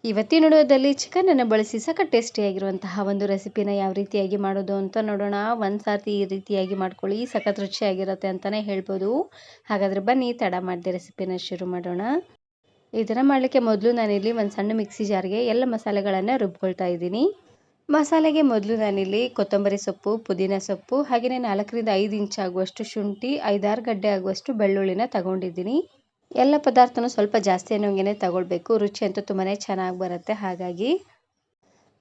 ಇವತ್ತಿನ ವಿಡಿಯೋದಲ್ಲಿ ಚಿಕನನ್ನು ಬಳಸಿ ಸಖತ್ ಟೇಸ್ಟಿಯಾಗಿರುವಂತಹ ಒಂದು ರೆಸಿಪಿನ ಯಾವ ರೀತಿಯಾಗಿ ಮಾಡೋದು ಅಂತ ನೋಡೋಣ. ಒಂದು ಸಾರ್ತಿ ಈ ರೀತಿಯಾಗಿ ಮಾಡ್ಕೊಳ್ಳಿ, ಸಖತ್ ರುಚಿಯಾಗಿರುತ್ತೆ ಅಂತಲೇ ಹೇಳ್ಬೋದು. ಹಾಗಾದರೆ ಬನ್ನಿ ತಡ ಮಾಡದೆ ರೆಸಿಪಿನ ಶುರು ಮಾಡೋಣ. ಇದನ್ನು ಮಾಡಲಿಕ್ಕೆ ಮೊದಲು ನಾನಿಲ್ಲಿ ಒಂದು ಸಣ್ಣ ಮಿಕ್ಸಿ ಜಾರ್ಗೆ ಎಲ್ಲ ಮಸಾಲೆಗಳನ್ನು ರುಬ್ಕೊಳ್ತಾ ಇದ್ದೀನಿ. ಮಸಾಲೆಗೆ ಮೊದಲು ನಾನಿಲ್ಲಿ ಕೊತ್ತಂಬರಿ ಸೊಪ್ಪು, ಪುದೀನ ಸೊಪ್ಪು, ಹಾಗೆಯೇ 4ರಿಂದ 5 ಇಂಚ್ ಆಗುವಷ್ಟು ಶುಂಠಿ, 5-6 ಗಡ್ಡೆ ಆಗುವಷ್ಟು ಬೆಳ್ಳುಳ್ಳಿನ ತಗೊಂಡಿದ್ದೀನಿ. ಎಲ್ಲ ಪದಾರ್ಥನೂ ಸ್ವಲ್ಪ ಜಾಸ್ತಿ ಅನ್ನೋಂಗೆ ತಗೊಳ್ಬೇಕು, ರುಚಿ ಅಂತೂ ತುಂಬಾ ಚೆನ್ನಾಗಿ ಬರುತ್ತೆ. ಹಾಗಾಗಿ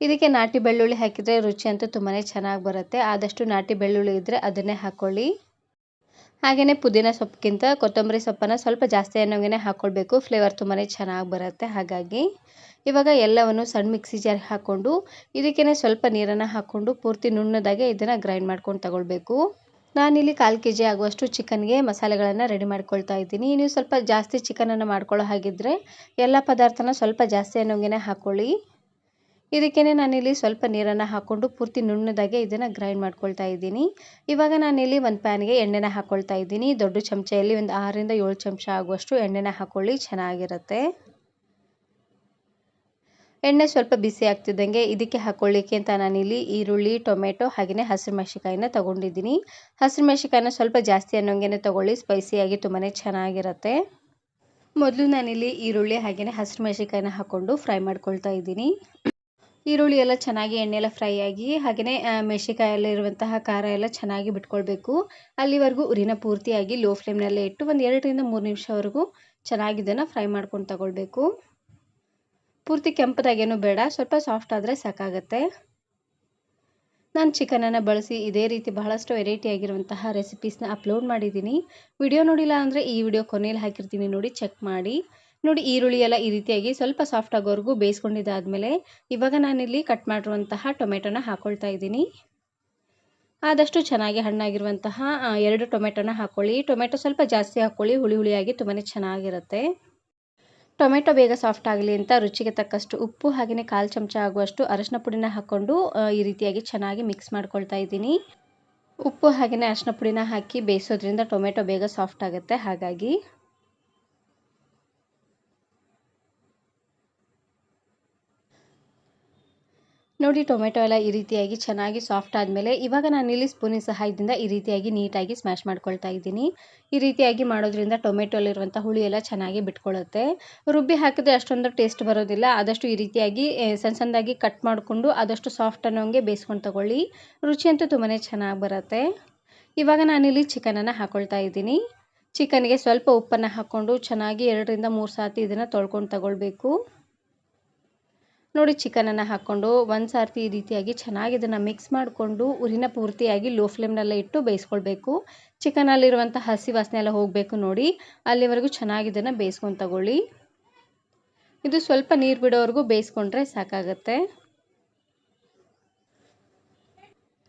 ಇದಕ್ಕೆ ನಾಟಿ ಬೆಳ್ಳುಳ್ಳಿ ಹಾಕಿದರೆ ರುಚಿ ಅಂತೂ ತುಂಬಾ ಚೆನ್ನಾಗಿ ಬರುತ್ತೆ. ಆದಷ್ಟು ನಾಟಿ ಬೆಳ್ಳುಳ್ಳಿ ಇದ್ದರೆ ಅದನ್ನೇ ಹಾಕ್ಕೊಳ್ಳಿ. ಹಾಗೆಯೇ ಪುದೀನ ಸೊಪ್ಪಿಗಿಂತ ಕೊತ್ತಂಬರಿ ಸೊಪ್ಪನ್ನು ಸ್ವಲ್ಪ ಜಾಸ್ತಿ ಅನ್ನೋಂಗೆ ಹಾಕ್ಕೊಳ್ಬೇಕು, ಫ್ಲೇವರ್ ತುಂಬಾ ಚೆನ್ನಾಗಿ ಬರುತ್ತೆ. ಹಾಗಾಗಿ ಇವಾಗ ಎಲ್ಲವನ್ನು ಸಣ್ಣ ಮಿಕ್ಸಿ ಜಾರ್ಗೆ ಹಾಕ್ಕೊಂಡು ಇದಕ್ಕೇ ಸ್ವಲ್ಪ ನೀರನ್ನು ಹಾಕ್ಕೊಂಡು ಪೂರ್ತಿ ನುಣ್ಣದಾಗೆ ಇದನ್ನು ಗ್ರೈಂಡ್ ಮಾಡ್ಕೊಂಡು ತಗೊಳ್ಬೇಕು. ನಾನಿಲ್ಲಿ 1/4 kg ಆಗುವಷ್ಟು ಚಿಕನ್ಗೆ ಮಸಾಲೆಗಳನ್ನು ರೆಡಿ ಮಾಡ್ಕೊಳ್ತಾ ಇದ್ದೀನಿ. ನೀವು ಸ್ವಲ್ಪ ಜಾಸ್ತಿ ಚಿಕನನ್ನು ಮಾಡ್ಕೊಳ್ಳೋ ಹಾಗಿದ್ದರೆ ಎಲ್ಲ ಪದಾರ್ಥನ ಸ್ವಲ್ಪ ಜಾಸ್ತಿ ಅನ್ನೋಂಗೆ ಹಾಕ್ಕೊಳ್ಳಿ. ಇದಕ್ಕೇ ನಾನಿಲ್ಲಿ ಸ್ವಲ್ಪ ನೀರನ್ನು ಹಾಕ್ಕೊಂಡು ಪೂರ್ತಿ ನುಣ್ಣದಾಗೆ ಇದನ್ನು ಗ್ರೈಂಡ್ ಮಾಡ್ಕೊಳ್ತಾ ಇದ್ದೀನಿ. ಇವಾಗ ನಾನಿಲ್ಲಿ ಒಂದು ಪ್ಯಾನ್ಗೆ ಎಣ್ಣೆನ ಹಾಕ್ಕೊಳ್ತಾ ಇದ್ದೀನಿ. ದೊಡ್ಡ ಚಮಚೆಯಲ್ಲಿ ಒಂದು 6ರಿಂದ 7 ಚಮಚ ಆಗುವಷ್ಟು ಎಣ್ಣೆನ ಹಾಕ್ಕೊಳ್ಳಿ, ಚೆನ್ನಾಗಿರುತ್ತೆ. ಎಣ್ಣೆ ಸ್ವಲ್ಪ ಬಿಸಿ ಆಗ್ತಿದ್ದಂಗೆ ಇದಕ್ಕೆ ಹಾಕ್ಕೊಳ್ಳಿಕ್ಕೆ ಅಂತ ನಾನಿಲ್ಲಿ ಈರುಳ್ಳಿ, ಟೊಮೆಟೊ ಹಾಗೆಯೇ ಹಸಿರು ಮೆಣಸಿಕಾಯಿನ ತೊಗೊಂಡಿದ್ದೀನಿ. ಹಸಿರು ಮೆಣಸಿಕಾಯಿನ ಸ್ವಲ್ಪ ಜಾಸ್ತಿ ಅನ್ನೋಂಗೆ ತೊಗೊಳ್ಳಿ, ಸ್ಪೈಸಿಯಾಗಿ ತುಂಬಾ ಚೆನ್ನಾಗಿರುತ್ತೆ. ಮೊದಲು ನಾನಿಲ್ಲಿ ಈರುಳ್ಳಿ ಹಾಗೆಯೇ ಹಸಿರು ಮೆಣಸಿಕಾಯಿನ ಹಾಕ್ಕೊಂಡು ಫ್ರೈ ಮಾಡ್ಕೊಳ್ತಾ ಇದ್ದೀನಿ. ಈರುಳ್ಳಿ ಎಲ್ಲ ಚೆನ್ನಾಗಿ ಎಣ್ಣೆಲ್ಲ ಫ್ರೈ ಆಗಿ ಹಾಗೆಯೇ ಮೆಣಸಿಕಾಯಲ್ಲಿರುವಂತಹ ಖಾರ ಎಲ್ಲ ಚೆನ್ನಾಗಿ ಬಿಟ್ಕೊಳ್ಬೇಕು. ಅಲ್ಲಿವರೆಗೂ ಉರಿನ ಪೂರ್ತಿಯಾಗಿ ಲೋ ಫ್ಲೇಮ್ನಲ್ಲೇ ಇಟ್ಟು ಒಂದು 2ರಿಂದ 3 ನಿಮಿಷವರೆಗೂ ಚೆನ್ನಾಗಿ ಇದನ್ನು ಫ್ರೈ ಮಾಡ್ಕೊಂಡು ತಗೊಳ್ಬೇಕು. ಪೂರ್ತಿ ಕೆಂಪದಾಗೇನು ಬೇಡ, ಸ್ವಲ್ಪ ಸಾಫ್ಟ್ ಆದರೆ ಸಾಕಾಗುತ್ತೆ. ನಾನು ಚಿಕನನ್ನು ಬಳಸಿ ಇದೇ ರೀತಿ ಬಹಳಷ್ಟು ವೆರೈಟಿ ಆಗಿರುವಂತಹ ರೆಸಿಪೀಸ್ನ ಅಪ್ಲೋಡ್ ಮಾಡಿದ್ದೀನಿ. ವಿಡಿಯೋ ನೋಡಿಲ್ಲ ಅಂದರೆ ಈ ವಿಡಿಯೋ ಕೊನೆಯಲ್ಲಿ ಹಾಕಿರ್ತೀನಿ, ನೋಡಿ ಚೆಕ್ ಮಾಡಿ. ನೋಡಿ ಈರುಳ್ಳಿ ಎಲ್ಲ ಈ ರೀತಿಯಾಗಿ ಸ್ವಲ್ಪ ಸಾಫ್ಟ್ ಆಗೋವರೆಗೂ ಬೇಯಿಸ್ಕೊಂಡಿದ್ದಾದಮೇಲೆ ಇವಾಗ ನಾನಿಲ್ಲಿ ಕಟ್ ಮಾಡಿರುವಂತಹ ಟೊಮೆಟೊನ ಹಾಕ್ಕೊಳ್ತಾ ಇದ್ದೀನಿ. ಆದಷ್ಟು ಚೆನ್ನಾಗಿ ಹಣ್ಣಾಗಿರುವಂತಹ 2 ಟೊಮೆಟೊನ ಹಾಕ್ಕೊಳ್ಳಿ. ಟೊಮೆಟೊ ಸ್ವಲ್ಪ ಜಾಸ್ತಿ ಹಾಕ್ಕೊಳ್ಳಿ, ಹುಳಿ ಹುಳಿಯಾಗಿ ತುಂಬಾ ಚೆನ್ನಾಗಿರುತ್ತೆ. ಟೊಮೆಟೊ ಬೇಗ ಸಾಫ್ಟ್ ಆಗಲಿ ಅಂತ ರುಚಿಗೆ ತಕ್ಕಷ್ಟು ಉಪ್ಪು ಹಾಗೆಯೇ 1/4 ಚಮಚ ಆಗುವಷ್ಟು ಅರಶಿನ ಪುಡಿನ ಹಾಕ್ಕೊಂಡು ಈ ರೀತಿಯಾಗಿ ಚೆನ್ನಾಗಿ ಮಿಕ್ಸ್ ಮಾಡ್ಕೊಳ್ತಾ ಇದ್ದೀನಿ. ಉಪ್ಪು ಹಾಗೆಯೇ ಅರಶಿನ ಪುಡಿನ ಹಾಕಿ ಬೇಯಿಸೋದ್ರಿಂದ ಟೊಮೆಟೊ ಬೇಗ ಸಾಫ್ಟ್ ಆಗುತ್ತೆ. ಹಾಗಾಗಿ ನೋಡಿ ಟೊಮೆಟೊ ಎಲ್ಲ ಈ ರೀತಿಯಾಗಿ ಚೆನ್ನಾಗಿ ಸಾಫ್ಟ್ ಆದಮೇಲೆ ಇವಾಗ ನಾನಿಲ್ಲಿ ಸ್ಪೂನಿನ ಸಹಾಯದಿಂದ ಈ ರೀತಿಯಾಗಿ ನೀಟಾಗಿ ಸ್ಮ್ಯಾಶ್ ಮಾಡ್ಕೊಳ್ತಾ ಇದ್ದೀನಿ. ಈ ರೀತಿಯಾಗಿ ಮಾಡೋದ್ರಿಂದ ಟೊಮೆಟೊಲಿರುವಂಥ ಹುಳಿ ಎಲ್ಲ ಚೆನ್ನಾಗಿ ಬಿಟ್ಕೊಳ್ಳುತ್ತೆ. ರುಬ್ಬಿ ಹಾಕಿದ್ರೆ ಅಷ್ಟೊಂದು ಟೇಸ್ಟ್ ಬರೋದಿಲ್ಲ. ಆದಷ್ಟು ಈ ರೀತಿಯಾಗಿ ಸಣ್ಣ ಸಣ್ಣದಾಗಿ ಕಟ್ ಮಾಡಿಕೊಂಡು ಆದಷ್ಟು ಸಾಫ್ಟ್ ಅನ್ನೋಂಗೆ ಬೇಯಿಸ್ಕೊಂಡು ತಗೊಳ್ಳಿ, ರುಚಿ ಅಂತೂ ತುಂಬಾ ಚೆನ್ನಾಗಿ ಬರುತ್ತೆ. ಇವಾಗ ನಾನಿಲ್ಲಿ ಚಿಕನನ್ನು ಹಾಕ್ಕೊಳ್ತಾ ಇದ್ದೀನಿ. ಚಿಕನ್ಗೆ ಸ್ವಲ್ಪ ಉಪ್ಪನ್ನು ಹಾಕ್ಕೊಂಡು ಚೆನ್ನಾಗಿ 2ರಿಂದ 3 ಸಾರ್ತಿ ಇದನ್ನು ತೊಳ್ಕೊಂಡು ತಗೊಳ್ಬೇಕು. ನೋಡಿ ಚಿಕನನ್ನು ಹಾಕ್ಕೊಂಡು ಒಂದು ಸಾರ್ತಿ ಈ ರೀತಿಯಾಗಿ ಚೆನ್ನಾಗಿ ಇದನ್ನು ಮಿಕ್ಸ್ ಮಾಡಿಕೊಂಡು ಉರಿನ ಪೂರ್ತಿಯಾಗಿ ಲೋ ಫ್ಲೇಮ್ನಲ್ಲೇ ಇಟ್ಟು ಬೇಯಿಸ್ಕೊಳ್ಬೇಕು. ಚಿಕನಲ್ಲಿರುವಂಥ ಹಸಿ ವಾಸನೆ ಎಲ್ಲ ಹೋಗಬೇಕು, ನೋಡಿ ಅಲ್ಲಿವರೆಗೂ ಚೆನ್ನಾಗಿ ಇದನ್ನು ಬೇಯಿಸ್ಕೊಂಡು ತಗೊಳ್ಳಿ. ಇದು ಸ್ವಲ್ಪ ನೀರು ಬಿಡೋವರೆಗೂ ಬೇಯಿಸ್ಕೊಂಡ್ರೆ ಸಾಕಾಗುತ್ತೆ.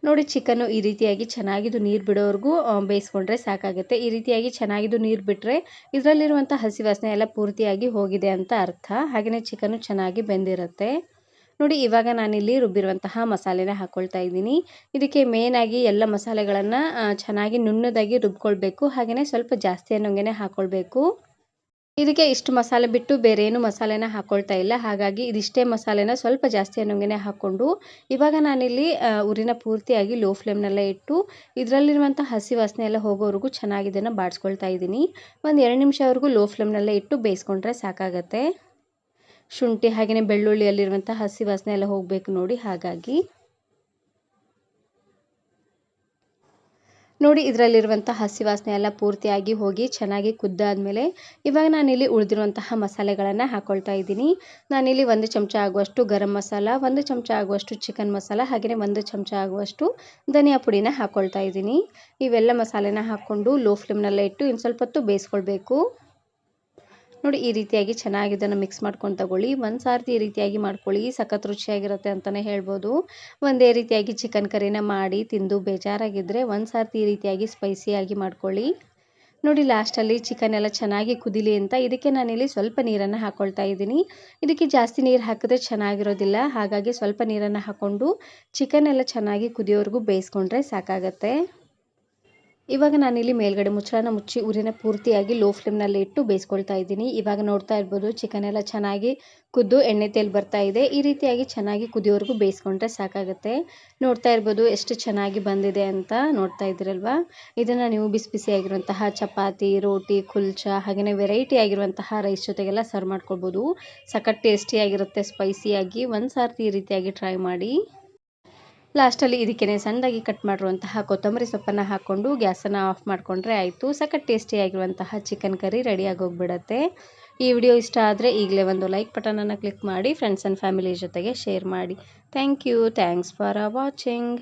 ನೋಡಿ ಚಿಕನ್ನು ಈ ರೀತಿಯಾಗಿ ಚೆನ್ನಾಗಿದ್ದು ನೀರು ಬಿಡೋವರೆಗೂ ಬೇಯಿಸ್ಕೊಂಡ್ರೆ ಸಾಕಾಗುತ್ತೆ. ಈ ರೀತಿಯಾಗಿ ಚೆನ್ನಾಗಿದ್ದು ನೀರು ಬಿಟ್ಟರೆ ಇದರಲ್ಲಿರುವಂಥ ಹಸಿ ವಾಸನೆ ಎಲ್ಲ ಪೂರ್ತಿಯಾಗಿ ಹೋಗಿದೆ ಅಂತ ಅರ್ಥ. ಹಾಗೆಯೇ ಚಿಕನ್ನು ಚೆನ್ನಾಗಿ ಬೆಂದಿರುತ್ತೆ. ನೋಡಿ ಇವಾಗ ನಾನಿಲ್ಲಿ ರುಬ್ಬಿರುವಂತಹ ಮಸಾಲೆನ ಹಾಕ್ಕೊಳ್ತಾ ಇದ್ದೀನಿ. ಇದಕ್ಕೆ ಮೇನಾಗಿ ಎಲ್ಲ ಮಸಾಲೆಗಳನ್ನು ಚೆನ್ನಾಗಿ ನುಣ್ಣದಾಗಿ ರುಬ್ಕೊಳ್ಬೇಕು. ಹಾಗೆಯೇ ಸ್ವಲ್ಪ ಜಾಸ್ತಿ ಅನ್ನೋಂಗೆ ಹಾಕ್ಕೊಳ್ಬೇಕು. ಇದಕ್ಕೆ ಇಷ್ಟು ಮಸಾಲೆ ಬಿಟ್ಟು ಬೇರೆ ಏನು ಮಸಾಲೆನ ಹಾಕ್ಕೊಳ್ತಾ ಇಲ್ಲ. ಹಾಗಾಗಿ ಇದಿಷ್ಟೇ ಮಸಾಲೆನ ಸ್ವಲ್ಪ ಜಾಸ್ತಿ ಅನ್ನೋಂಗೆ ಹಾಕ್ಕೊಂಡು ಇವಾಗ ನಾನಿಲ್ಲಿ ಉರಿನ ಪೂರ್ತಿಯಾಗಿ ಲೋ ಫ್ಲೇಮ್ನಲ್ಲೇ ಇಟ್ಟು ಇದರಲ್ಲಿರುವಂಥ ಹಸಿ ವಾಸನೆ ಎಲ್ಲ ಹೋಗೋವರೆಗೂ ಚೆನ್ನಾಗಿ ಇದನ್ನು ಬಾಡಿಸ್ಕೊಳ್ತಾ ಇದ್ದೀನಿ. ಒಂದು 2 ನಿಮಿಷವರೆಗೂ ಲೋ ಫ್ಲೇಮ್ನಲ್ಲೇ ಇಟ್ಟು ಬೇಯಿಸ್ಕೊಂಡ್ರೆ ಸಾಕಾಗತ್ತೆ. ಶುಂಠಿ ಹಾಗೆಯೇ ಬೆಳ್ಳುಳ್ಳಿಯಲ್ಲಿರುವಂಥ ಹಸಿ ವಾಸನೆ ಎಲ್ಲ ಹೋಗಬೇಕು, ನೋಡಿ ಹಾಗಾಗಿ ನೋಡಿ ಇದರಲ್ಲಿರುವಂಥ ಹಸಿ ವಾಸನೆ ಎಲ್ಲ ಪೂರ್ತಿಯಾಗಿ ಹೋಗಿ ಚೆನ್ನಾಗಿ ಕುದ್ದಾದಮೇಲೆ ಇವಾಗ ನಾನಿಲ್ಲಿ ಉಳಿದಿರುವಂತಹ ಮಸಾಲೆಗಳನ್ನು ಹಾಕ್ಕೊಳ್ತಾ ಇದ್ದೀನಿ. ನಾನಿಲ್ಲಿ 1 ಚಮಚ ಆಗುವಷ್ಟು ಗರಂ ಮಸಾಲ, 1 ಚಮಚ ಆಗುವಷ್ಟು ಚಿಕನ್ ಮಸಾಲ ಹಾಗೆಯೇ 1 ಚಮಚ ಆಗುವಷ್ಟು ಧನಿಯಾ ಪುಡಿನ ಹಾಕ್ಕೊಳ್ತಾ ಇದ್ದೀನಿ. ಇವೆಲ್ಲ ಮಸಾಲೆನ ಹಾಕ್ಕೊಂಡು ಲೋ ಫ್ಲೇಮ್ನಲ್ಲೇ ಇಟ್ಟು ಇನ್ನು ಸ್ವಲ್ಪ ಹೊತ್ತು ಬೇಯಿಸ್ಕೊಳ್ಬೇಕು. ನೋಡಿ ಈ ರೀತಿಯಾಗಿ ಚೆನ್ನಾಗಿ ಇದನ್ನು ಮಿಕ್ಸ್ ಮಾಡ್ಕೊಂಡು ತಗೊಳ್ಳಿ. ಒಂದು ಸಾರ್ತಿ ಈ ರೀತಿಯಾಗಿ ಮಾಡ್ಕೊಳ್ಳಿ, ಸಖತ್ ರುಚಿಯಾಗಿರುತ್ತೆ ಅಂತಲೇ ಹೇಳ್ಬೋದು. ಒಂದೇ ರೀತಿಯಾಗಿ ಚಿಕನ್ ಕರಿನ ಮಾಡಿ ತಿಂದು ಬೇಜಾರಾಗಿದ್ದರೆ ಒಂದು ಸಾರ್ತಿ ಈ ರೀತಿಯಾಗಿ ಸ್ಪೈಸಿಯಾಗಿ ಮಾಡ್ಕೊಳ್ಳಿ. ನೋಡಿ ಲಾಸ್ಟಲ್ಲಿ ಚಿಕನ್ ಎಲ್ಲ ಚೆನ್ನಾಗಿ ಕುದಿಲಿ ಅಂತ ಇದಕ್ಕೆ ನಾನಿಲ್ಲಿ ಸ್ವಲ್ಪ ನೀರನ್ನು ಹಾಕ್ಕೊಳ್ತಾ ಇದ್ದೀನಿ. ಇದಕ್ಕೆ ಜಾಸ್ತಿ ನೀರು ಹಾಕಿದ್ರೆ ಚೆನ್ನಾಗಿರೋದಿಲ್ಲ. ಹಾಗಾಗಿ ಸ್ವಲ್ಪ ನೀರನ್ನು ಹಾಕ್ಕೊಂಡು ಚಿಕನ್ ಎಲ್ಲ ಚೆನ್ನಾಗಿ ಕುದಿಯೋವರೆಗೂ ಬೇಯಿಸ್ಕೊಂಡ್ರೆ ಸಾಕಾಗತ್ತೆ. ಇವಾಗ ನಾನಿಲ್ಲಿ ಮೇಲ್ಗಡೆ ಮುಚ್ಚಳನ ಮುಚ್ಚಿ ಉರಿನ ಪೂರ್ತಿಯಾಗಿ ಲೋ ಫ್ಲೇಮ್ನಲ್ಲಿ ಇಟ್ಟು ಬೇಯಿಸ್ಕೊಳ್ತಾ ಇದ್ದೀನಿ. ಇವಾಗ ನೋಡ್ತಾ ಇರ್ಬೋದು ಚಿಕನ್ ಎಲ್ಲ ಚೆನ್ನಾಗಿ ಕುದ್ದು ಎಣ್ಣೆ ತೇಲ್ ಬರ್ತಾ ಇದೆ. ಈ ರೀತಿಯಾಗಿ ಚೆನ್ನಾಗಿ ಕುದಿಯೋವರೆಗೂ ಬೇಯಿಸ್ಕೊಂಡ್ರೆ ಸಾಕಾಗುತ್ತೆ. ನೋಡ್ತಾ ಇರ್ಬೋದು ಎಷ್ಟು ಚೆನ್ನಾಗಿ ಬಂದಿದೆ ಅಂತ ನೋಡ್ತಾ ಇದ್ದೀರಲ್ವಾ. ಇದನ್ನು ನೀವು ಬಿಸಿ ಬಿಸಿಯಾಗಿರುವಂತಹ ಚಪಾತಿ, ರೋಟಿ, ಕುಲ್ಚಾ ಹಾಗೆಯೇ ವೆರೈಟಿ ಆಗಿರುವಂತಹ ರೈಸ್ ಜೊತೆಗೆಲ್ಲ ಸರ್ವ್ ಮಾಡ್ಕೊಳ್ಬೋದು. ಸಖತ್ ಟೇಸ್ಟಿಯಾಗಿರುತ್ತೆ ಸ್ಪೈಸಿಯಾಗಿ. ಒಂದು ಸಾರ್ತಿ ಈ ರೀತಿಯಾಗಿ ಟ್ರೈ ಮಾಡಿ. ಲಾಸ್ಟಲ್ಲಿ ಇದಕ್ಕೇ ಸಣ್ಣದಾಗಿ ಕಟ್ ಮಾಡಿರುವಂತಹ ಕೊತ್ತಂಬರಿ ಸೊಪ್ಪನ್ನು ಹಾಕ್ಕೊಂಡು ಗ್ಯಾಸನ್ನು ಆಫ್ ಮಾಡಿಕೊಂಡ್ರೆ ಆಯಿತು. ಸಖತ್ ಟೇಸ್ಟಿಯಾಗಿರುವಂತಹ ಚಿಕನ್ ಕರಿ ರೆಡಿಯಾಗಿ ಹೋಗ್ಬಿಡತ್ತೆ. ಈ ವಿಡಿಯೋ ಇಷ್ಟ ಆದರೆ ಈಗಲೇ ಒಂದು ಲೈಕ್ ಬಟನನ್ನು ಕ್ಲಿಕ್ ಮಾಡಿ ಫ್ರೆಂಡ್ಸ್ ಆ್ಯಂಡ್ ಫ್ಯಾಮಿಲಿ ಜೊತೆಗೆ ಶೇರ್ ಮಾಡಿ. Thanks for watching.